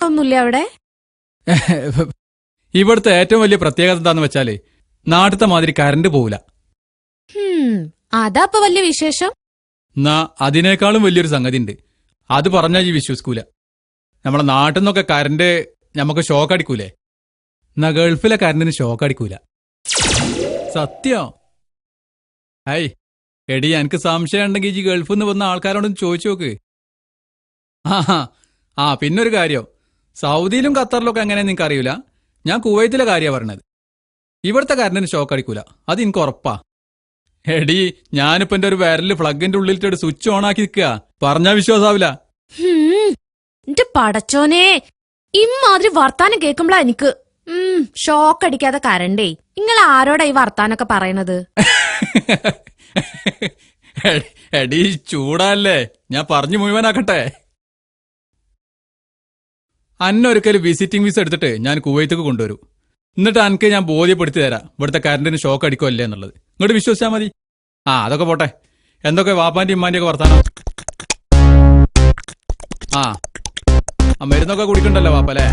ആവുന്നില്ല അവിടെ? ഇവിടുത്തെ ഏറ്റവും വലിയ പ്രത്യേകത എന്താന്ന് വെച്ചാല് നാട്ടിലത്തെ മാതിരി കറണ്ട് പോവില്ല. അതാ ഇപ്പൊ വലിയ വിശേഷം. എന്നാ അതിനേക്കാളും വലിയൊരു സംഗതി ഉണ്ട്. അത് പറഞ്ഞാൽ ഈ വിശ്വസിക്കൂല. നമ്മളെ നാട്ടിൽ നിന്നൊക്കെ കറണ്ട് നമുക്ക് ഷോക്ക് അടിക്കൂലേ? എന്നാ ഗൾഫിലെ കറണ്ടിന് ഷോക്ക് അടിക്കൂല. സത്യം. ഹൈ എടി, എനിക്ക് സംശയം ഉണ്ടെങ്കിൽ ഈ ഗൾഫിൽ നിന്ന് വന്ന ആൾക്കാരോടൊന്ന് ചോദിച്ചു നോക്ക്. ആ പിന്നൊരു കാര്യം, സൗദിയിലും ഖത്തറിലൊക്കെ എങ്ങനെ നിങ്ങൾക്ക് അറിയില്ല. ഞാൻ കുവൈത്തിലെ കാര്യമാണ് പറഞ്ഞത്. ഇവിടുത്തെ കറണ്ടിന് ഷോക്ക് അടിക്കൂല, അത് എനിക്ക് ഉറപ്പാ. എടി, ഞാനിപ്പോ എന്റെ ഒരു വിരല് പ്ലഗിന്റെ ഉള്ളിലിട്ട് സ്വിച്ച് ഓൺ ആക്കി നിൽക്കുക. പറഞ്ഞാ വിശ്വാസാവില്ല. എന്റെ പടച്ചോനെ, ഇമ്മാതിരി വർത്താനം കേൾക്കുമ്പോഴാ എനിക്ക് ഷോക്ക് അടിക്കാതെ കരണ്ടേ. നിങ്ങൾ ആരോടാ ഈ വർത്താനൊക്കെ പറയണത്? എടി ചൂടല്ലേ, ഞാൻ പറഞ്ഞു മുഴുവനാക്കട്ടെ. അന്നൊരിക്കലും വിസിറ്റിംഗ് വിസ എടുത്തിട്ട് ഞാൻ കുവൈത്തേക്ക് കൊണ്ടുവരും. എന്നിട്ട് എനിക്ക് ഞാൻ ബോധ്യപ്പെടുത്തി തരാം ഇവിടുത്തെ കറണ്ടിന് ഷോക്ക് അടിക്കുമല്ലേ എന്നുള്ളത്. ഇങ്ങോട്ട് വിശ്വസിച്ചാൽ മതി. അതൊക്കെ പോട്ടെ, എന്തൊക്കെ വാപ്പാന്റെ ഇമ്മാന്റെ ഒക്കെ വർത്താനം. മരുന്നൊക്കെ കുടിക്കണ്ടല്ലോ വാപ്പല്ലേ?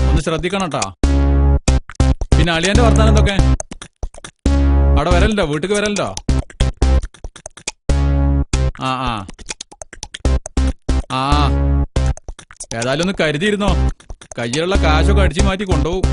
ഒന്ന് ശ്രദ്ധിക്കണം കേട്ടോ. പിന്നെ അളിയന്റെ വർത്താനം എന്തൊക്കെ? അവിടെ വരലുണ്ടോ? വീട്ടിക്ക് വരലുണ്ടോ? ഏതായാലും ഒന്ന് കരുതിയിരുന്നോ, കയ്യിലുള്ള കാശൊക്കെ അടിച്ചു മാറ്റി കൊണ്ടുപോകും.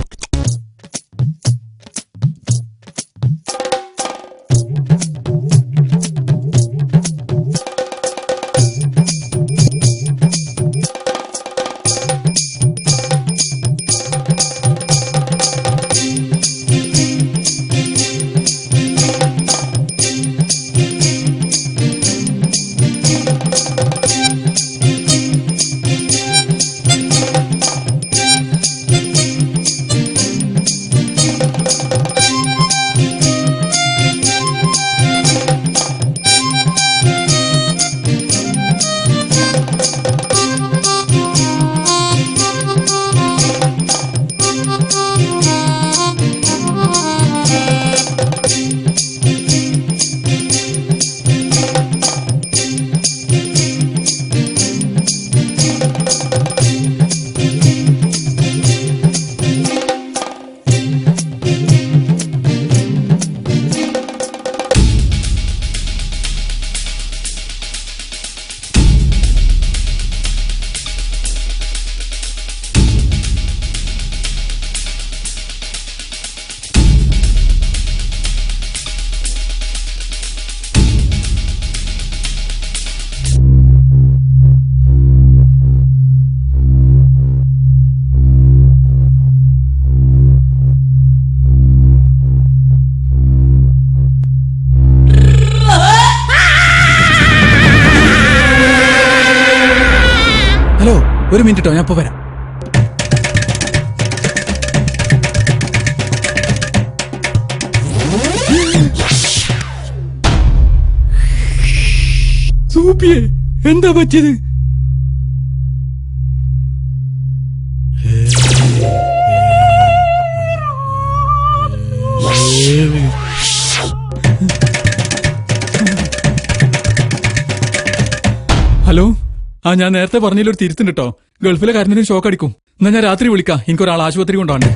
ഹലോ, ഒരു മിനിറ്റ് കേട്ടോ, ഞാൻ ഇപ്പൊ വരാം. സൂപ്പിയെ, എന്താ പറ്റിയത്? ഹലോ, ഞാൻ നേരത്തെ പറഞ്ഞതിലൊരു തിരുത്തുണ്ട് കേട്ടോ. ഗൾഫിലെ കറണ്ടിന് ഷോക്ക് അടിക്കും. എന്നാ ഞാൻ രാത്രി വിളിക്കാം, എനിക്കൊരാൾ ആശുപത്രി കൊണ്ടാണ്.